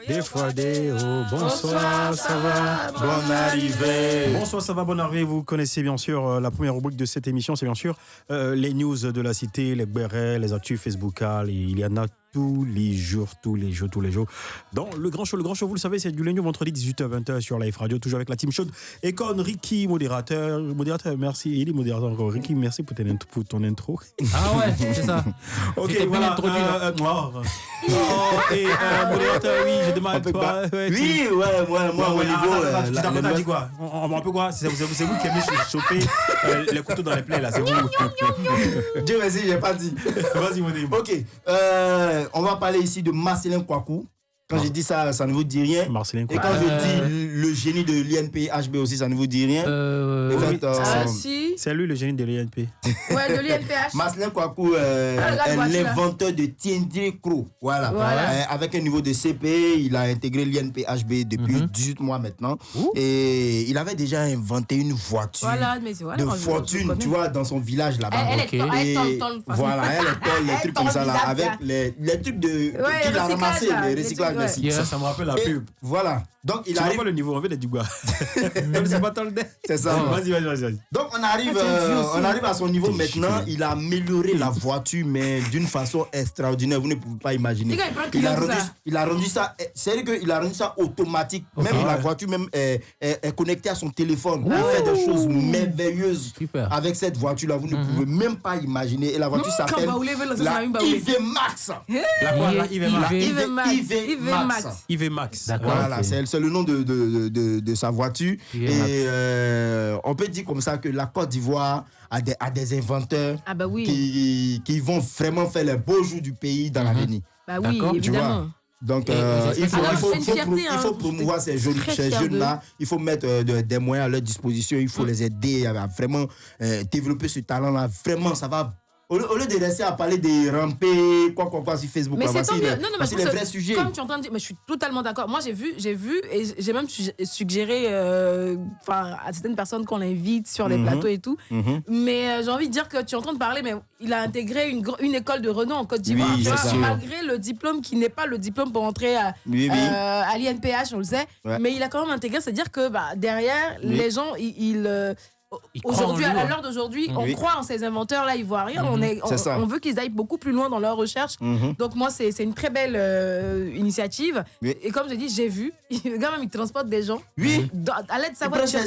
Des fois des hauts. Bonsoir, ça va? Bonne arrivée. Bonsoir, ça va, bonne arrivée. Vous connaissez bien sûr la première rubrique de cette émission, c'est bien sûr les news de la cité, les bérets, les actus Facebookales. Il y en a tous les jours. Dans le grand show, vous le savez, c'est du lundi au vendredi 18h-20h sur Live Radio, toujours avec la team chaude. Et con Ricky, modérateur, merci. Il est modérateur encore. Ricky, merci pour ton intro. Ah ouais, c'est ça. Ok, voilà. Et modérateur, oui, je demande à toi. Oui, moi, au niveau. Tu t'as dit quoi? On peut quoi? C'est vous qui aimez chauffer les couteaux dans les plaies, là, c'est vous. Dieu merci, j'ai pas dit. Vas-y, mon Dieu. Ok, on va parler ici de Marcelin Kouakou. Quand je dis ça, ça ne vous dit rien. Marcelin Et quand je dis le génie de l'INPHB aussi, ça ne vous dit rien. En fait, si. C'est lui le génie de l'INP. Ouais, de l'INPH. Marcelin Kouakou est l'inventeur de TNT Crow. Voilà. Avec un niveau de CP, il a intégré l'INPHB depuis 18 mois maintenant. Et il avait déjà inventé une voiture de fortune, tu vois, dans son village là-bas. Voilà, elle est trucs comme ça là, avec les trucs qu'il a ramassés, les recyclages. Ça me rappelle la pub. Voilà. Donc il arrive. Tu vois pas le niveau, on fait des Dugas. C'est pas le dé. C'est ça. Vas-y. Donc on arrive à son niveau maintenant. Il a amélioré la voiture, mais d'une façon extraordinaire. Vous ne pouvez pas imaginer. Il a rendu ça. C'est vrai qu'il a rendu ça automatique. Même la voiture même est connectée à son téléphone. Il fait des choses merveilleuses avec cette voiture là. Vous ne pouvez même pas imaginer. Et la voiture s'appelle la IV Max. IV Max. Voilà, c'est le nom de sa voiture. Et on peut dire comme ça que la Côte d'Ivoire a des inventeurs qui vont vraiment faire les beaux jours du pays dans l'avenir. Bah oui, évidemment. Donc, il faut promouvoir ces jeunes-là. Il faut mettre des moyens à leur disposition. Il faut les aider à vraiment développer ce talent-là. Vraiment, ça va. Au lieu de rester à parler des rampés, quoi sur Facebook, mais c'est tant mieux. Non, c'est les vrais sujets. Comme tu entends dire, mais je suis totalement d'accord. Moi, j'ai vu et j'ai même suggéré à certaines personnes qu'on l'invite sur les plateaux et tout. Mais j'ai envie de dire que tu es en train de parler, mais il a intégré une école de renom en Côte d'Ivoire. Malgré le diplôme qui n'est pas le diplôme pour entrer à l'INPH, on le sait. Ouais. Mais il a quand même intégré, c'est-à-dire que derrière, les gens, aujourd'hui, à l'heure d'aujourd'hui, on croit en ces inventeurs-là ivoiriens. On veut qu'ils aillent beaucoup plus loin dans leur recherche. Donc moi, c'est une très belle initiative. Et comme je dis, j'ai vu, le gars même il transporte des gens. À l'aide de sa voiture.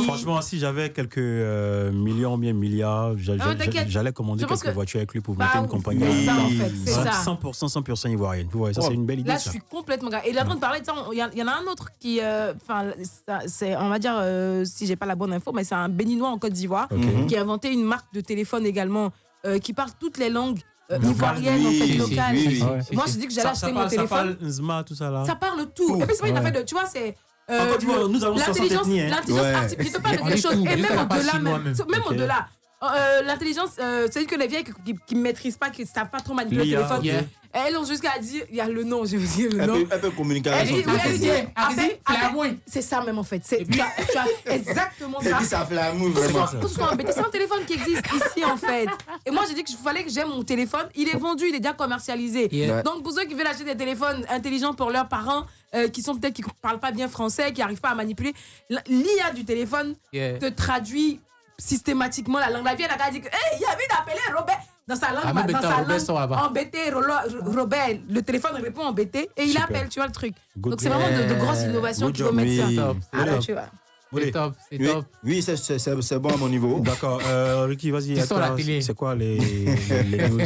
Franchement, si j'avais quelques millions, bien milliards, j'allais commander quelques voitures avec lui pour monter une compagnie. C'est ça en fait, c'est ça. 100% ivoirienne. Vous voyez, ça c'est une belle idée. Là, je suis complètement. Et il est en train de parler de ça. Il y en a un autre qui, on va dire, si j'ai pas la bonne info, mais c'est un béninois en Côte d'Ivoire qui a inventé une marque de téléphone également qui parle toutes les langues ivoiriennes en fait locales. Moi je dis que j'allais acheter mon téléphone. Ça parle Nzma, tout ça là. Ça parle tout. Et puis c'est pas une affaire de, tu vois, c'est nous avons l'intelligence artificielle. Je te parle de quelque chose et même au-delà, même au-delà. L'intelligence, c'est que les vieilles qui ne maîtrisent pas, qui ne savent pas trop manipuler le téléphone, elles ont jusqu'à dire, il y a le nom, je veux dire le nom. Elle peut communiquer avec son téléphone. C'est ça même en fait. Tu as exactement ça. Et puis ça flamouille vraiment. C'est un téléphone qui existe ici en fait. Et moi j'ai dit qu'il fallait que j'aime mon téléphone. Il est vendu, il est déjà commercialisé. Donc pour ceux qui veulent acheter des téléphones intelligents pour leurs parents, qui sont peut-être qui ne parlent pas bien français, qui n'arrivent pas à manipuler, l'IA du téléphone te traduit systématiquement la langue. La vieille a dit que il a envie d'appeler Robert dans sa langue embêté Robert, le téléphone répond embêté et il appelle, tu vois le truc. Donc c'est vraiment de grosses innovations qu'il faut mettre ça. Alors tu vois. C'est top. Oui, c'est bon à mon niveau. D'accord. Ricky, vas-y. C'est quoi les news?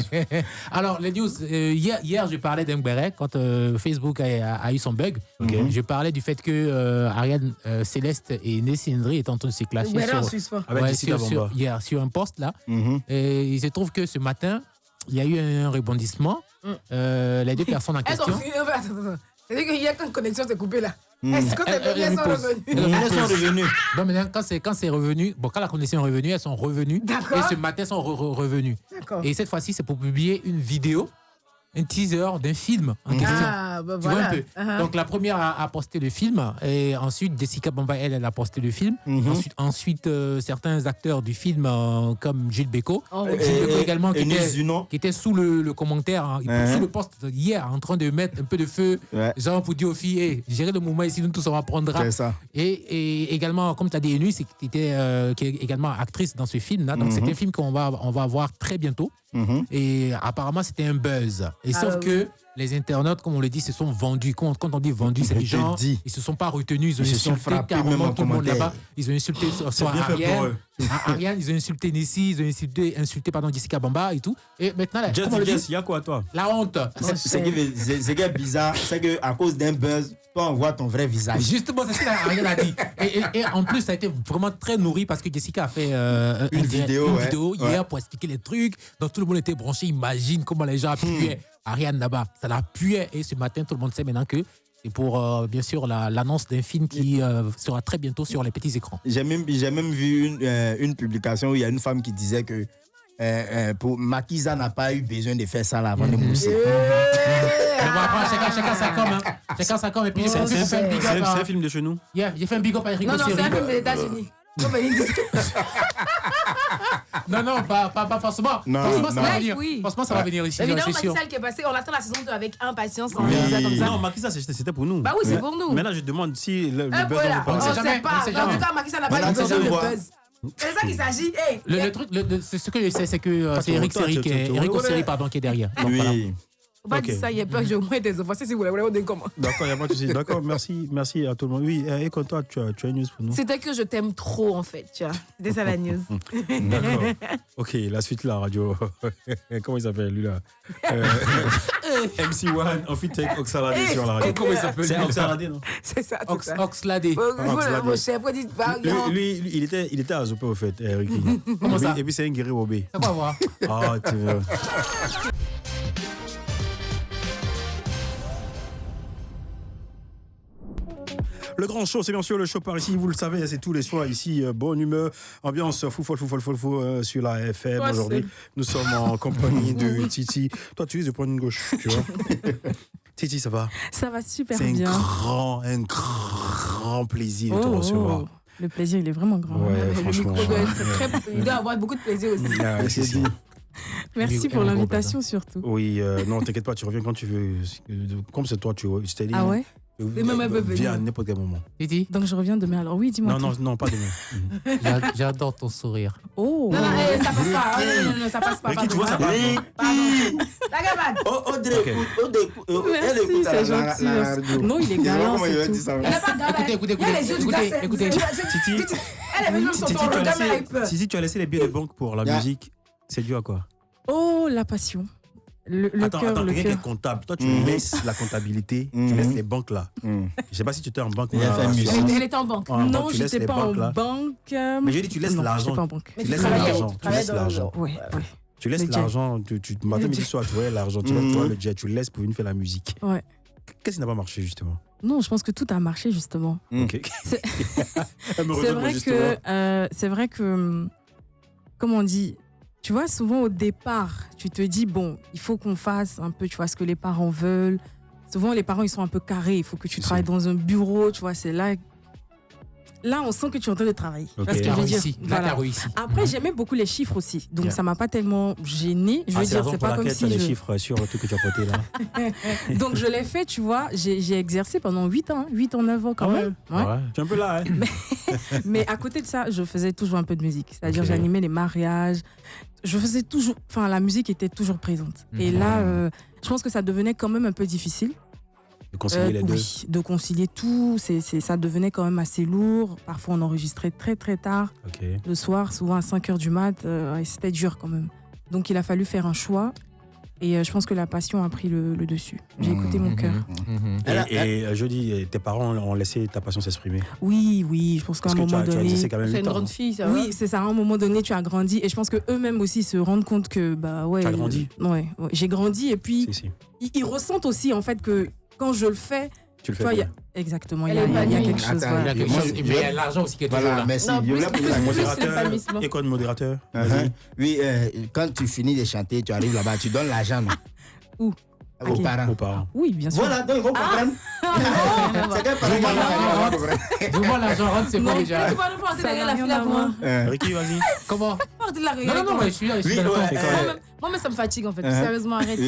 Alors, les news, hier, je parlais d'Mbere quand Facebook a eu son bug. Je parlais du fait que Ariane Céleste et Nessie Ndri étaient en train de se clasher sur un post là. Et il se trouve que ce matin, il y a eu un rebondissement. Les deux personnes en question. C'est-à-dire qu'il y a quand connexion s'est coupée là. Est-ce que elles sont revenues? Elles sont revenues. Non, mais quand c'est revenu, quand la connexion est revenue, elles sont revenues. D'accord. Et ce matin, elles sont revenues. D'accord. Et cette fois-ci, c'est pour publier une vidéo un teaser d'un film en question. Ah, bah Tu vois voilà. un peu. Donc la première a posté le film et ensuite Jessica Bamba, elle a posté le film. Ensuite certains acteurs du film comme Gilles Bécaud, Gilles Bécaud également qui était sous le commentaire, sous le post hier en train de mettre un peu de feu, genre pour dire aux filles, hey, gérez le mouvement ici, nous tous on va prendre rap. Et également, comme tu as dit, Eunice, qui est également actrice dans ce film-là. Donc c'est un film qu'on va voir très bientôt. Et apparemment c'était un buzz. Et sauf que les internautes, comme on le dit, se sont vendus. Quand on dit vendus, c'est les gens, ils se sont pas retenus, ils ont insulté carrément tout le monde là-bas. Ils ont insulté soit Ariane, ils ont insulté Nessie, ils ont insulté Jessica Bamba et tout. Et maintenant, il y a quoi toi? La honte. Ce qui est bizarre, c'est qu'à cause d'un buzz, toi on voit ton vrai visage. Justement, c'est ce qu'Ariane a dit. Et en plus, ça a été vraiment très nourri parce que Jessica a fait une vidéo hier pour expliquer les trucs. Donc tout le monde était branché. Imagine comment les gens appuyaient Ariane là-bas. Ça l'appuyait. Et ce matin, tout le monde sait maintenant que c'est pour, bien sûr, l'annonce d'un film qui sera très bientôt sur les petits écrans. J'ai même vu une publication où il y a une femme qui disait que pour Makiza n'a pas eu besoin de faire ça là avant de mousser. Chacun sa com. Chacun sa com. Et puis j'ai fait un big up. C'est un film de chez nous. J'ai fait un big up à Eric Osseri. Non, c'est un film des États-Unis. Non, pas forcément. Forcément, ça va venir. Forcément, ça va venir ici. Évidemment, Macky Sall qui est passé, on attend la saison 2 avec impatience. Comme ça. Non, Macky Sall, c'était pour nous. Bah oui, c'est pour nous. Maintenant, je demande si le buzz voilà. on On ne sait pas. En tout cas, Macky Sall n'a pas eu besoin de buzz. C'est ça qu'il s'agit. Le truc, c'est ce que je sais, c'est que c'est Eric Osseri qui est derrière. Oui. Faut pas dire ça, il y a peur que j'ai au moins des enfants. Si vous voulez, on dit comment. D'accord, il n'y a pas de souci. D'accord, merci à tout le monde. Oui, et quand toi, tu as une news pour nous? C'était que je t'aime trop, en fait, tu vois. C'était ça la news. D'accord. Ok, la suite, la radio. Comment il s'appelle, lui, là MC1, en fit avec Oxalade sur la radio. Comment il s'appelle? C'est Oxalade, non? C'est ça, c'est ça. Oxlade. Mon chef, on dit pas. Lui, il était à Zopé, au fait, Eric. Comment ça? Et puis, c'est un guerrier Obé. Ça va voir. Ah, tu veux. Le grand show, c'est bien sûr le show par ici, vous le savez, c'est tous les soirs ici, bonne humeur, ambiance fou sur la FM. Aujourd'hui, nous sommes en compagnie de Titi. Toi, tu risques de prendre une gauche, tu vois. Titi, ça va? Ça va super c'est bien. C'est un grand plaisir de te recevoir. Le plaisir, il est vraiment grand. Ouais, franchement. Il doit avoir beaucoup de plaisir aussi. C'est ça. Merci pour l'invitation surtout. Oui, non, t'inquiète pas, tu reviens quand tu veux. Comme c'est toi, tu je t'ai dit. Ah ouais? Viens à n'importe quel moment. Titi? Donc je reviens demain. Alors oui, dis-moi. Non, pas demain. J'adore ton sourire. Oh. Non, ça passe pas. Non, ça passe pas. Ricky, tu vois, ça passe pas. Merci, c'est gentil. Non, il est galant, c'est tout. Il n'est pas galant. Écoutez. Titi, elle est venue sur ton jamais. Si tu as laissé les billets de banque pour la musique, c'est dû à quoi? Oh, la passion. Attends, quelqu'un qui est comptable. Toi, tu laisses la comptabilité, tu laisses les banques là. Je ne sais pas si tu étais en banque. Elle était en banque. Non, je n'étais pas en banque. Mais je dis, tu laisses l'argent. Tu laisses l'argent. Oui. Tu laisses l'argent. Matin, midi, soir, tu vois l'argent. Tu vois le jet, tu le laisses pour venir faire la musique. Ouais. Qu'est-ce qui n'a pas marché, justement? Non, je pense que tout a marché, justement. Ok. C'est vrai que, comme on dit, tu vois, souvent au départ, tu te dis, bon, il faut qu'on fasse un peu, tu vois, ce que les parents veulent. Souvent, les parents, ils sont un peu carrés. Il faut que tu travailles dans un bureau, tu vois, c'est là. Là, on sent que tu es en train de travailler. Okay. Parce que je veux dire, voilà. Réussi. Après, j'aimais beaucoup les chiffres aussi. Donc, ça ne m'a pas tellement gênée. Je veux dire, c'est pas comme si. les chiffres sur tout que tu as porté là. Donc, je l'ai fait, tu vois. J'ai exercé pendant 8 ans, 9 ans quand même. Ouais. Tu es un peu là, hein. Mais à côté de ça, je faisais toujours un peu de musique. C'est-à-dire, j'animais les mariages. Je faisais toujours. Enfin, la musique était toujours présente. Et là, je pense que ça devenait quand même un peu difficile. De concilier les deux. Oui, de concilier tout. Ça devenait quand même assez lourd. Parfois, on enregistrait très, très tard. Le soir, souvent à 5h du mat. C'était dur quand même. Donc, il a fallu faire un choix. Et je pense que la passion a pris le dessus. J'ai écouté mon cœur. Et je dis, tes parents ont laissé ta passion s'exprimer? Oui. Je pense qu'à un moment donné... C'est une grande fille, ça. Oui, c'est ça. À un moment donné, tu as grandi. Et je pense qu'eux-mêmes aussi se rendent compte que... Bah, ouais, tu as grandi? Ouais. J'ai grandi. Et puis, si. Ils ressentent aussi, en fait, que quand je le fais... Tu le fais exactement, il y a quelque chose. Il y a quelque chose. Mais il y a l'argent aussi qui est toujours là. Merci. École modérateur. Oui, quand tu finis de chanter, tu arrives là-bas, tu donnes l'argent. Où? Aux parents. Oui, bien sûr. Voilà, donc ils vont comprendre. C'est quel parent qui Dis-moi, l'argent rentre, c'est quoi déjà? Tu vas nous porter derrière la fille à moi. Ricky, vas-y. Comment? Porter la regarde. Non, je suis là. Moi, mais ça me fatigue en fait. Sérieusement, arrête.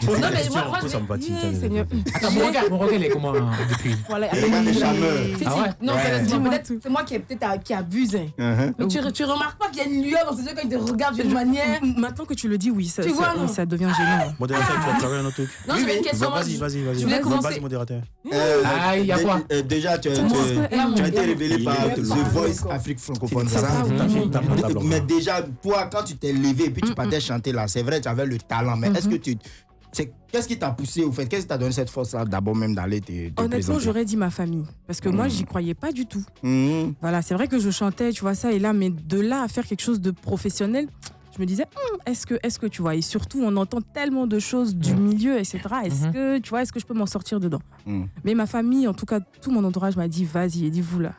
Pose Non, la mais question, moi, ça me fatigue. Seigneur. Attends, mon regard, il est comment depuis? Voilà. Il regarde les chameurs. Ah ouais? Non, sérieusement, peut-être c'est moi qui abuse. Mais tu remarques pas qu'il y a une lueur dans ses yeux quand il te regarde d'une manière. Maintenant que tu le dis, oui, ça devient Ah. gênant. Modérateur, tu vas travailler un autre truc. Non, j'avais une question. Vas-y. Je voulais commencer. Vas-y, modérateur. Ah, il y a quoi? Déjà, tu as été révélé par The Voice Afrique francophone, c'est ça? Mais déjà, toi, quand tu t'es levé et puis tu partais chanter là, c'est vrai, tu avais le talent, mais est-ce que qu'est-ce qui t'a poussé au fait? Qu'est-ce qui t'a donné cette force-là d'abord même d'aller te Honnêtement, présenter? j'aurais dit ma famille. Parce que moi, j'y croyais pas du tout. Voilà, c'est vrai que je chantais, tu vois ça et là, mais de là à faire quelque chose de professionnel, je me disais, est-ce que tu vois? Et surtout, on entend tellement de choses du milieu, etc. Est-ce que, tu vois, est-ce que je peux m'en sortir dedans? Mais ma famille, en tout cas, tout mon entourage m'a dit, vas-y, dis-vous là.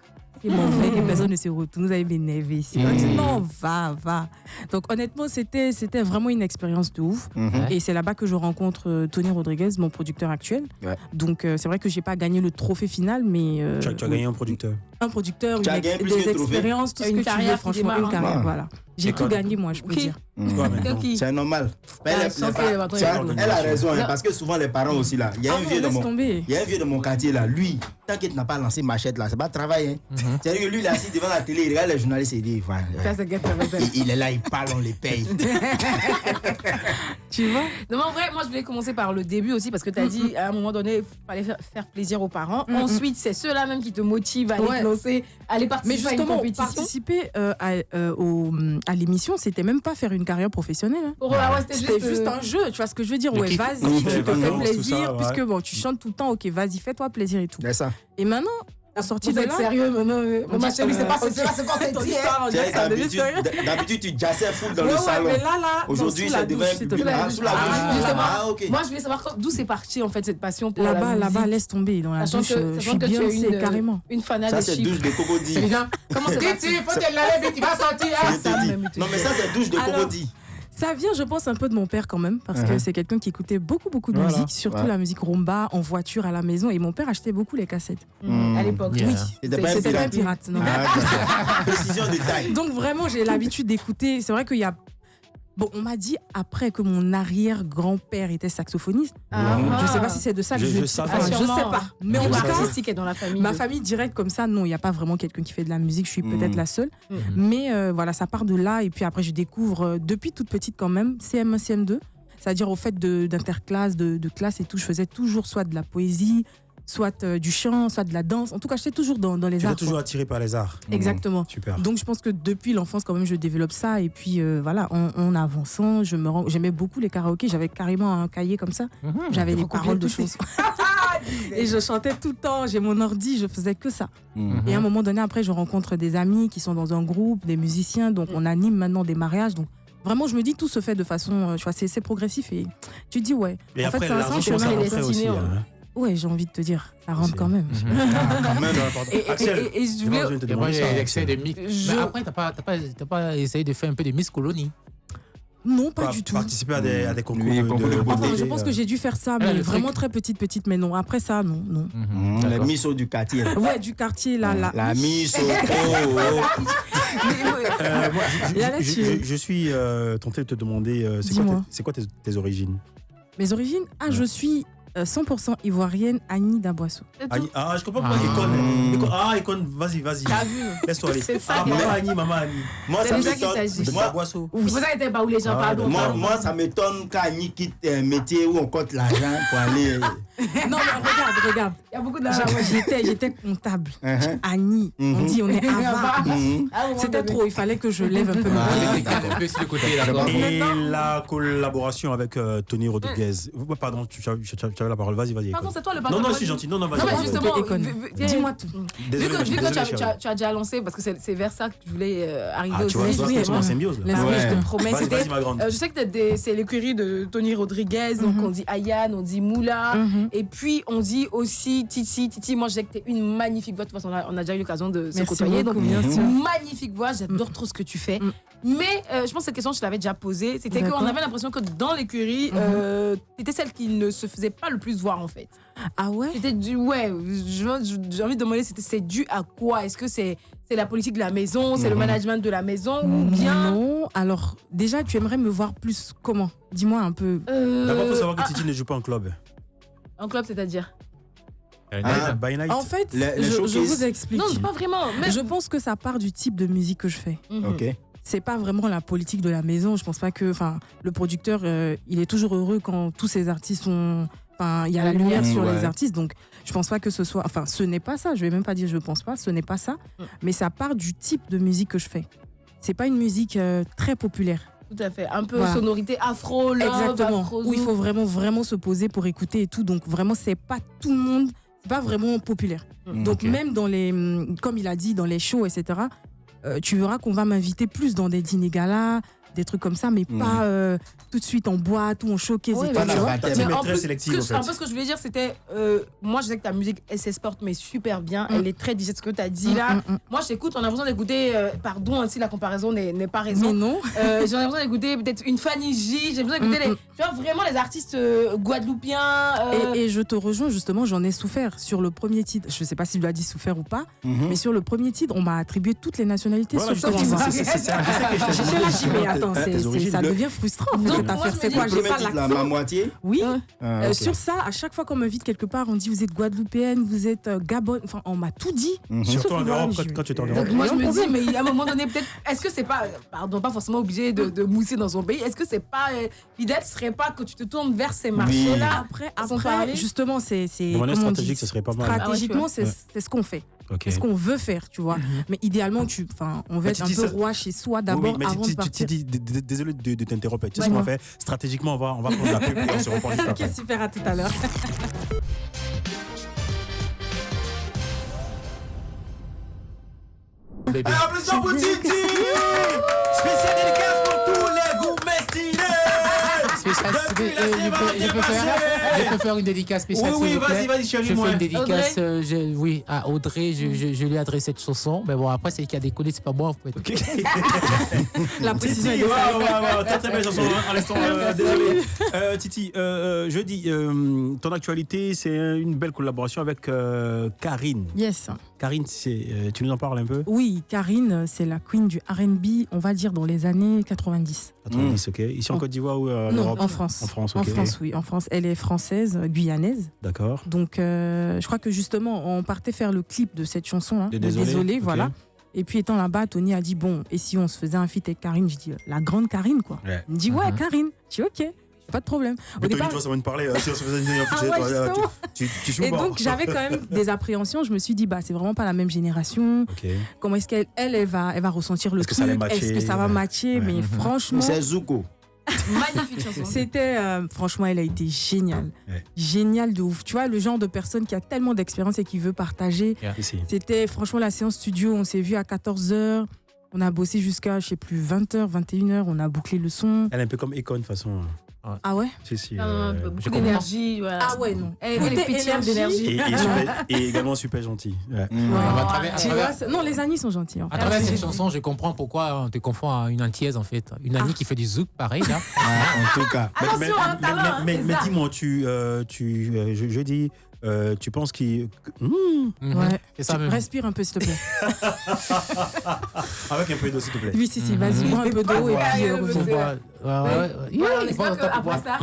Et mon frère, les personnes ne se retournent, vous avez m'énervé ici. On dit non, va. Donc honnêtement, c'était vraiment une expérience de ouf. Et c'est là-bas que je rencontre Tony Rodriguez, mon producteur actuel. Ouais. Donc c'est vrai que j'ai pas gagné le trophée final, mais tu as gagné un producteur. Un producteur, des expériences, tout ce que tu veux, franchement, une carrière, voilà. J'ai tout gagné, moi, je peux dire. C'est normal. Elle a raison, parce que souvent les parents aussi là. Il y a un vieux de mon quartier là. Lui, tant qu'il n'a pas lancé machette là, c'est pas travail. C'est-à-dire que lui, il est assis devant la télé, il regarde les journalistes et il dit, il est là, il parle, on les paye. Tu vois? Non, mais en vrai, moi, je voulais commencer par le début aussi, parce que tu as dit, à un moment donné, il fallait faire plaisir aux parents. Ensuite, c'est ceux-là même qui te motivent à aller lancer, à aller participer. Mais justement, à une compétition. Participer à l'émission, c'était même pas faire une carrière professionnelle. C'était juste un jeu, tu vois ce que je veux dire? Ouais, vas-y, tu te fais plaisir, puisque bon, tu chantes tout le temps, ok, vas-y, fais-toi plaisir et tout. Et maintenant, en sortie de là. Sérieux, ma chérie, c'est pas ce qu'on t'a dit. D'habitude, tu jassais full dans le salon. Mais là, aujourd'hui, ça devient sous la douche. Moi, je voulais savoir d'où c'est parti en fait cette passion pour la musique. Là-bas, laisse tomber dans la douche. Je suis bien, c'est carrément. Une fanade de chiffres. Ça, c'est douche de Cocody. Comment c'est parti? Faut qu'elle la lève et tu vas sortir. Non, mais ça, c'est douche de Cocody. Ça vient, je pense, un peu de mon père quand même, parce que c'est quelqu'un qui écoutait beaucoup de musique, surtout la musique rumba, en voiture, à la maison. Et mon père achetait beaucoup les cassettes. À l'époque, oui. C'était pas un pirate. Non. Précision de taille. Donc vraiment, j'ai l'habitude d'écouter. C'est vrai qu'il y a... Bon, on m'a dit après que mon arrière-grand-père était saxophoniste. Je sais pas si c'est de ça que je sais pas. Mais en tout cas, dans la famille. Ma famille directe comme ça, non, il n'y a pas vraiment quelqu'un qui fait de la musique. Je suis peut-être la seule. Mais voilà, ça part de là. Et puis après, je découvre, depuis toute petite quand même, CM1, CM2. C'est-à-dire au fait d'interclasse, de classe et tout, je faisais toujours soit de la poésie, soit du chant, soit de la danse. En tout cas, j'étais toujours dans les arts. Tu es toujours attiré par les arts. Exactement. Super. Donc, je pense que depuis l'enfance, quand même, je développe ça. Et puis, voilà, en avançant, j'aimais beaucoup les karaokés. J'avais carrément un cahier comme ça. J'avais des paroles de chansons. Et je chantais tout le temps. J'ai mon ordi, je faisais que ça. Et à un moment donné, après, je rencontre des amis qui sont dans un groupe, des musiciens. Donc, on anime maintenant des mariages. Donc, vraiment, je me dis, tout se fait de façon... tu vois, c'est progressif. Et tu te dis, ouais. Et en après, fait, c'est un chemin destiné. Ouais, j'ai envie de te dire, ça rentre quand même. Axel, et je voulais... Moi, j'ai l'excès de Miss. Mais après, t'as pas essayé de faire un peu de Miss Colonie? Non, pas du tout. Participer à des concours de beauté. Enfin, je pense que j'ai dû faire ça, mais vraiment très petite, mais non. Après ça, non. La Miss du quartier. Ouais, du quartier, là. La Miss Je suis tenté de te demander, c'est quoi tes origines? Mes origines? Je suis 100% ivoirienne, Annie Daboisseau. Je comprends pas. Icône, vas-y. T'as vu? Laisse-toi aller. Maman Annie. Moi, ça m'étonne. Daboisseau. Vous n'avez pas où les gens parlent. Moi, ça m'étonne qu'Annie quitte un métier où on compte l'argent pour aller. Non, mais regarde. Il y a beaucoup d'argent. J'étais comptable. Annie, on dit on est avare. C'était trop, il fallait que je lève un peu mon Et la collaboration avec Tony Rodriguez. Pardon, tu avais la parole. Vas-y. Pardon, c'est toi le patron. Non, je suis gentil. Non, vas-y. Non, mais justement, dis-moi tout. Vu que tu as déjà lancé, parce que c'est vers ça que je voulais arriver aussi. Tu vois, en symbiose. Je te promets. Vas-y, ma grande. Je sais que c'est l'écurie de Tony Rodriguez, donc on dit Ayane, on dit Moula. Et puis, on dit aussi Titi, moi, je sais que tu es une magnifique voix. De toute façon, on a déjà eu l'occasion de se côtoyer. Donc, magnifique voix, j'adore trop ce que tu fais. Mais je pense que cette question, je l'avais déjà posée. C'était qu'on avait l'impression que dans l'écurie, tu étais celle qui ne se faisait pas le plus voir, en fait. Ah ouais? J'ai envie de demander, c'est dû à quoi? Est-ce que c'est la politique de la maison, c'est le management de la maison ou bien... Non, alors déjà, tu aimerais me voir plus comment? Dis-moi un peu. D'abord, il faut savoir que Titi ne joue pas en club. En club, c'est-à-dire? By night. En fait, je vous explique. Non, c'est pas vraiment. Mais... Je pense que ça part du type de musique que je fais. Ok. C'est pas vraiment la politique de la maison. Je pense pas que, le producteur, il est toujours heureux quand tous ses artistes sont... il y a la lumière sur les artistes, donc je pense pas que ce soit... ce n'est pas ça, je vais même pas dire je pense pas, ce n'est pas ça, mais ça part du type de musique que je fais. C'est pas une musique très populaire. Tout à fait, un peu sonorité afro, love, exactement, afro, où il faut vraiment se poser pour écouter et tout, donc vraiment c'est pas tout le monde, c'est pas vraiment populaire. Donc même dans les... Comme il a dit, dans les shows, etc., tu verras qu'on va m'inviter plus dans des dîners galas, des trucs comme ça, mais pas tout de suite en boîte ou en showcase. Ouais, mais en plus, sélective, un peu ce que je voulais dire, c'était moi je sais que ta musique elle s'exporte mais super bien, elle est très digeste, ce que tu as dit là. Moi je t'écoute, on a l'impression d'écouter, pardon si la comparaison n'est pas raison. Mais non. J'ai l'impression d'écouter peut-être une Fanny J, j'ai besoin d'écouter tu vois, vraiment les artistes guadeloupéens. Et je te rejoins justement, j'en ai souffert sur le premier titre. Je sais pas si tu l'as dit souffert ou pas, mais sur le premier titre, on m'a attribué toutes les nationalités. Voilà, sauf ça devient frustrant en fait, cette affaire. C'est quoi? J'ai pas l'accent. Ma moitié. Oui. Sur ça, à chaque fois qu'on m'invite quelque part, on dit vous êtes guadeloupéenne, vous êtes Gabon. Enfin, on m'a tout dit. Surtout en Europe, quand tu es en Europe. Donc moi je me dis, mais à un moment donné, peut-être, est-ce que c'est pas, pardon, pas forcément obligé de mousser dans son pays. Est-ce que c'est pas l'idéal serait pas que tu te tournes vers ces marchés-là? Après, justement, c'est stratégique, ce serait pas mal. Stratégiquement, c'est ce qu'on fait. Okay. C'est ce qu'on veut faire, tu vois. Mais idéalement, on veut être un peu roi chez soi d'abord avant de partir. Désolé de t'interrompre. Tu sais ce qu'on va faire? Stratégiquement, on va prendre la pub et on se reprend juste après. Ok, super, à tout à l'heure. Applaudissements pour Titi! Spécial dédicace pour tous les goûts mestinés! Je peux faire une dédicace spéciale. Oui, vas-y, chérie. Je fais une dédicace à Audrey. Je lui adresse cette chanson. Mais bon, après, c'est qu'il y a des collègues, c'est pas moi. Okay. La précision Titi, très belle chanson. À l'instant, désolé. Titi, jeudi, ton actualité, c'est une belle collaboration avec Karine. Yes. Karine, tu nous en parles un peu? Oui, Karine, c'est la queen du R&B, on va dire dans les années 90. 90, ok. Ici en Côte d'Ivoire ou en Non, Europe? en France. En France, ok. En France, oui. En France, elle est française, guyanaise. D'accord. Donc, je crois que justement, on partait faire le clip de cette chanson-là. Désolé, okay. Voilà. Et puis, étant là-bas, Tony a dit, bon, et si on se faisait un feat avec Karine? Je dis, la grande Karine, quoi. Ouais. Il me dit, ouais, Karine. Je dis, ok. Pas de problème. Au départ, tu vas me parler. Et donc, j'avais quand même des appréhensions. Je me suis dit, c'est vraiment pas la même génération. Okay. Comment est-ce qu'elle va ressentir le truc? Est-ce que ça va matcher? Mais franchement. C'est Zuko. Magnifique chanson. C'était, franchement, elle a été géniale. Géniale de ouf. Tu vois, le genre de personne qui a tellement d'expérience et qui veut partager. C'était, franchement, la séance studio. On s'est vu à 14h. On a bossé jusqu'à, je sais plus, 20h, 21h. On a bouclé le son. Elle est un peu comme Econ, de toute façon. Ah ouais? Si. Beaucoup d'énergie. Voilà. Ah ouais, non. Elle est pétillante d'énergie. Et également super gentil. Ouais. Non, les Annie sont gentils. À travers cette chanson, je comprends pourquoi on te confond à une antillaise, en fait. Une Annie qui fait du zouk, pareil, là. En tout cas. Mais dis-moi, je dis... tu penses qu'il... Ouais. Respire un peu, s'il te plaît. Avec un peu d'eau, s'il te plaît. Oui, si, vas-y, bois un peu d'eau et puis reviens. On espère qu'après ça...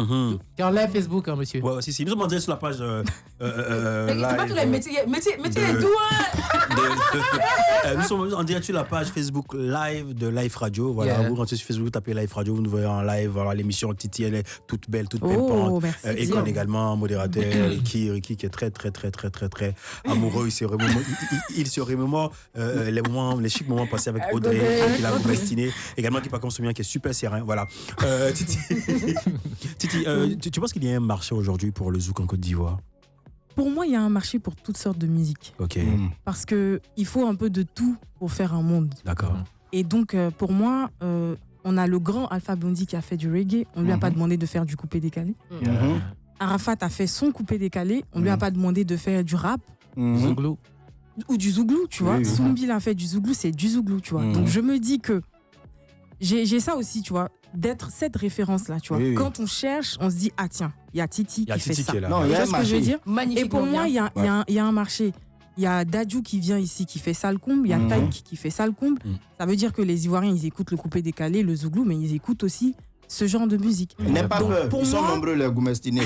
Tu enlèves Facebook, monsieur. Ouais, si. Nous sommes en direct sur la page... c'est pas tous les métiers les doigts. Nous sommes en direct sur la page Facebook Live de Live Radio. Voilà, vous rentrez sur Facebook, vous tapez Live Radio, vous nous voyez en live. Voilà, l'émission Titi, elle est toute belle, toute pimpante. Econ également, modérateur. Ricky qui est très amoureux. Il se remémore les chics moments passés avec Audrey, qui l'a destinée. Également qui par contre Soumien qui est super serein. Voilà. Titi, tu penses qu'il y a un marché aujourd'hui pour le zouk en Côte d'Ivoire? Pour moi, il y a un marché pour toutes sortes de musique. Ok. Parce qu'il faut un peu de tout pour faire un monde. D'accord. Et donc, pour moi, on a le grand Alpha Blondy qui a fait du reggae. On ne lui a pas demandé de faire du coupé décalé. Arafat a fait son coupé décalé. On lui a pas demandé de faire du rap. Zouglou. Ou du zouglou, tu vois. Oui. Soumbi a fait du zouglou, c'est du zouglou, tu vois. Donc je me dis que j'ai ça aussi, tu vois, d'être cette référence-là, tu vois. Oui. Quand on cherche, on se dit, ah tiens, il y a Titi qui fait ça. qui est là. Non, Tu il y a vois un ce que je veux marché. dire? Magnifique. Et pour moi, il y a un marché. Il y a Dadju qui vient ici, qui fait ça le comble. Il y a Taïk qui fait ça le comble. Ça veut dire que les Ivoiriens, ils écoutent le coupé décalé, le zouglou, mais ils écoutent aussi ce genre de musique. N'aie pas Donc, peur, pour ils sont moi- nombreux les goumestinés.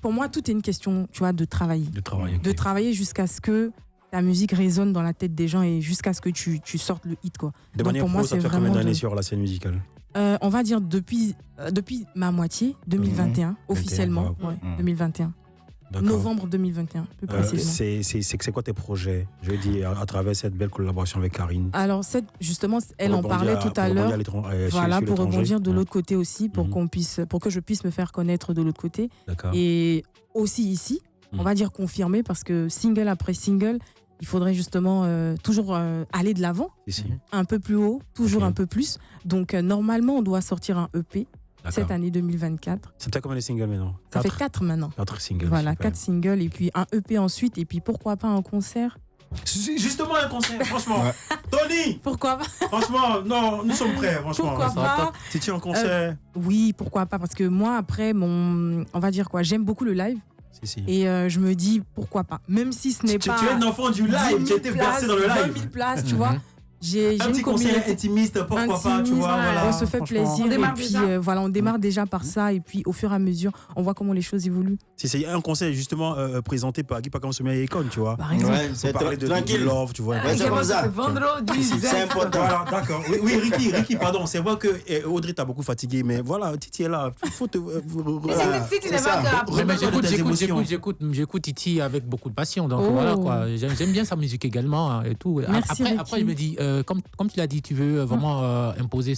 Pour moi, tout est une question, tu vois, de travailler. De travail. De travailler jusqu'à ce que ta musique résonne dans la tête des gens et jusqu'à ce que tu sortes le hit, quoi. De Donc, manière pour moi, pro, ça c'est fait combien vraiment d'années de- sur la scène musicale? On va dire depuis ma moitié, 2021, officiellement. wow. Ouais, 2021. D'accord. Novembre 2021, plus précisément. C'est quoi tes projets, je veux dire, à travers cette belle collaboration avec Karine? Alors, justement, elle en parlait tout à l'heure. Voilà, pour rebondir de l'autre côté aussi, pour que je puisse me faire connaître de l'autre côté. D'accord. Et aussi ici, on va dire confirmer, parce que single après single, il faudrait justement toujours aller de l'avant, Ici. un peu plus haut, toujours Ok. un peu plus. Donc, normalement, on doit sortir un EP cette D'accord. année 2024. Ça fait combien de singles maintenant? Ça fait 4 maintenant. 4 singles. Voilà, super. 4 singles et puis un EP ensuite, et puis pourquoi pas un concert? Justement, un concert, franchement. Tony, Pourquoi pas? franchement, non, nous sommes prêts, franchement. Pourquoi pas? Si tu es en concert. Oui, pourquoi pas? Parce que moi, après, on va dire quoi, j'aime beaucoup le live. Si. Et je me dis, pourquoi pas? Même si ce n'est Tu pas es un enfant du 10 000 live, tu étais versé dans le places, live. 20 000 places, tu vois. J'ai Un une petit concert communauté intimiste, pourquoi pas, tu intimiste, vois. Voilà, on se fait franchement. plaisir On démarre et puis déjà. voilà, on démarre déjà par ça et puis au fur et à mesure, on voit comment les choses évoluent. Si c'est un concert justement présenté par Guy Pakamsome et Econ, tu vois. Par exemple. Ouais, Pour c'est parler de tranquille. love, tu vois. Ouais, c'est comme ça. C'est vendredi. C'est important. Voilà, d'accord. Oui, Ricky, pardon. C'est vrai que Audrey t'a beaucoup fatigué, mais voilà, Titi est là. Il faut te. Voilà, Si tu c'est n'es ça. pas que après. Mais Remettre tes émotions. j'écoute Titi avec beaucoup de passion. Donc Oh. voilà quoi. J'aime bien sa musique également hein, et tout. Merci, Après, Ricky. je me dis, comme tu l'as dit, tu veux vraiment imposer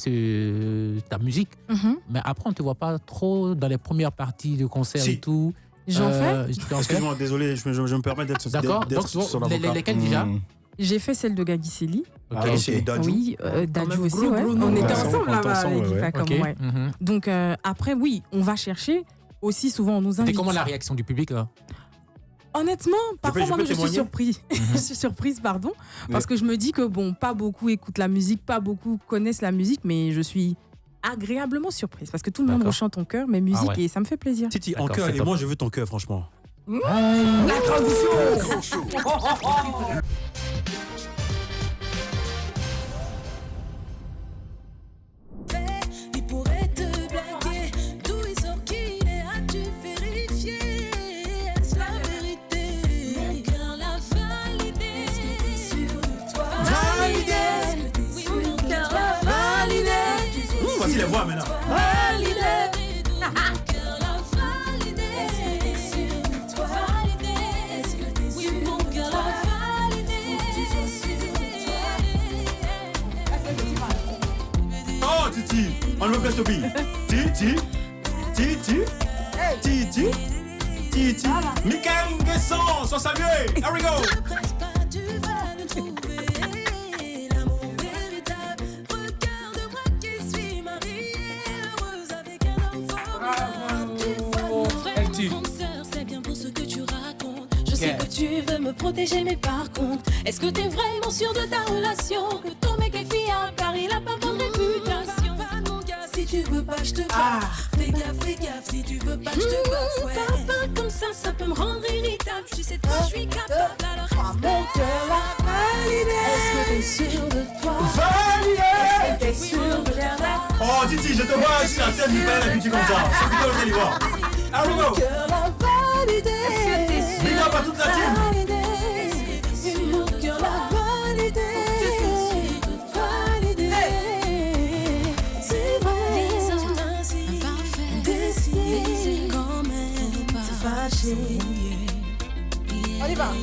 ta musique. Mhm. Mais après, on te voit pas trop dans les premières parties de concert Si. et tout. J'en fais. tu en fais Excuse-moi, désolé, je me permets d'être D'accord. d'être Donc, son avocat. lesquels déjà? J'ai fait celle de Gagiseli. Ok. Ah, ok. C'est Dadju. Oui, Dadju même aussi, gros, ouais. gros nom. On était Ouais, ensemble on était là-bas ensemble, avec ouais. Ifa, Ok. comme, ouais. Mhm. Donc après, oui, on va chercher. Aussi, souvent, on nous C'était invite. comment la réaction du public là? Honnêtement, parfois je peux moi je suis témoigner surprise. Je suis surprise, pardon, parce que je me dis que bon, pas beaucoup écoutent la musique, pas beaucoup connaissent la musique, mais je suis agréablement surprise parce que tout le monde D'accord. rechante ton cœur, mes musiques, ouais. et ça me fait plaisir. Titi, en D'accord, cœur, c'est et top. moi je veux ton cœur, franchement. La transition. Il pourrait te blaguer, d'où il sort qu'il est, as-tu vérifié? Est-ce la vérité? Mon cœur l'a validé. Est-ce que t'es sûr de toi? Validé. Oui, mon cœur l'a validé. Voici les voix maintenant. Validé. Mon cœur l'a validé. Est-ce que t'es sûr de toi? Validé. Est-ce que t'es sûr? Oui, mon cœur l'a validé. Faut que tu sois sûr de toi. Oh, Titi, on le place au beat. Titi. Michael Nguesson, soit salué. Here we go. Ne presse pas, tu vas le trouver. L'amour véritable. Regarde-moi qui suis mariée, heureuse avec un enfant. Tu vois mon frère, mon grande sœur, c'est bien pour ce que tu racontes. Je sais que tu veux me protéger, mais par contre, est-ce que t'es vraiment sûr de ta relation? Que ton mec est fiable, car il a pas bonne réputation. Pas mon gars, si tu veux pas, je te baffe. Fais gaffe, si tu veux pas, je te baffe. Ouais. Parle pas comme ça peut me rendre irritable. Tu sais, toi, je suis capable, alors reste mon cœur l'a validé. Est-ce que t'es sûr de toi? Validé. Est-ce que t'es sûr de toi? Oh, Titi, je te vois sur la scène du père et puis tu comme ça. C'est plutôt le délire. Here we Mon go. cœur l'a validé. Est-ce que t'es sûr? Big up à toute la team. Validé. Mon cœur l'a validé. Validé. C'est vrai. Les hommes ainsi, décidés quand même pas se fâcher. On y va. 1, 2,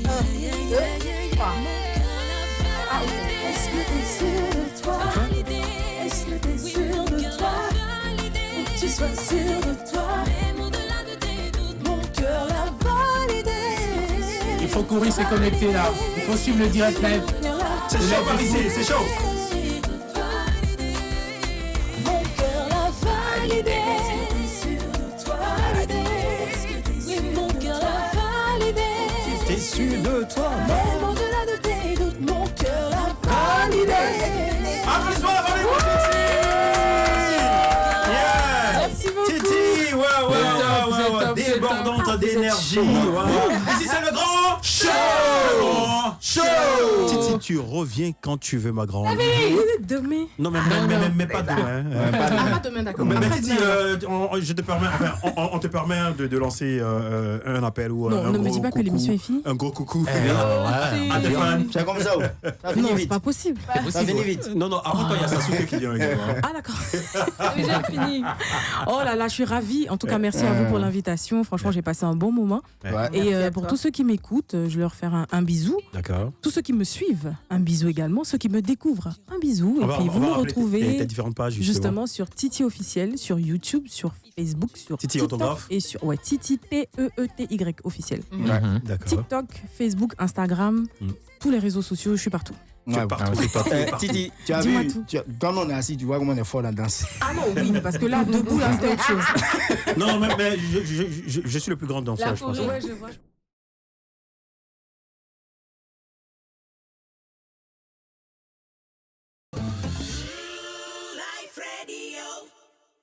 3. Est-ce que t'es sûr de toi? Est-ce que t'es sûr de toi? Faut que tu sois sûr de toi. Mon cœur l'a validé. Il faut courir, se connecter là. Il faut suivre le direct live. C'est chaud par ici, c'est chaud. Mon cœur l'a validé. Sûr de toi. Validé. au-dessus de toi. Même au-delà de tes doutes, mon cœur l'a validé. Applaudissements à la famille pour Titi. Merci beaucoup. Titi, ouais, débordante d'énergie. Ici c'est le grand show. Titi, tu reviens quand tu veux, ma grande. Demain. Non, mais pas demain. Pas demain, d'accord. Mais Titi, je te permets, on te permet de lancer un appel ou Non, un ne me gros dis pas que coucou. l'émission est finie. Un gros coucou. C'est comme ça. Ça finit Non, c'est vite. pas possible. Ça finit vite. Non, après quand il y a Sasuke qui vient également. Ah d'accord. Déjà fini. Oh là là, je suis ravie. En tout cas, merci à vous pour l'invitation. Franchement, j'ai passé un bon moment. Ouais. Et pour tous ceux qui m'écoutent, je leur faire un bisou. D'accord. Tous ceux qui me suivent, un bisou également. Ceux qui me découvrent, un bisou. Et puis vous me retrouvez tes différentes pages justement sur Titi officiel, sur YouTube, sur Facebook, sur Titi TikTok orthographe. et sur Titi TEETY officiel. D'accord. TikTok, Facebook, Instagram, tous les réseaux sociaux, je suis partout. Ouais, partout. Titi, tu as Dis-moi vu, tout. quand on est assis, tu vois comment on est fort la danse. Ah non, oui, parce que là, debout, là, c'était autre chose. Non, mais je suis le plus grand danseur, je pense. Ouais, je vois.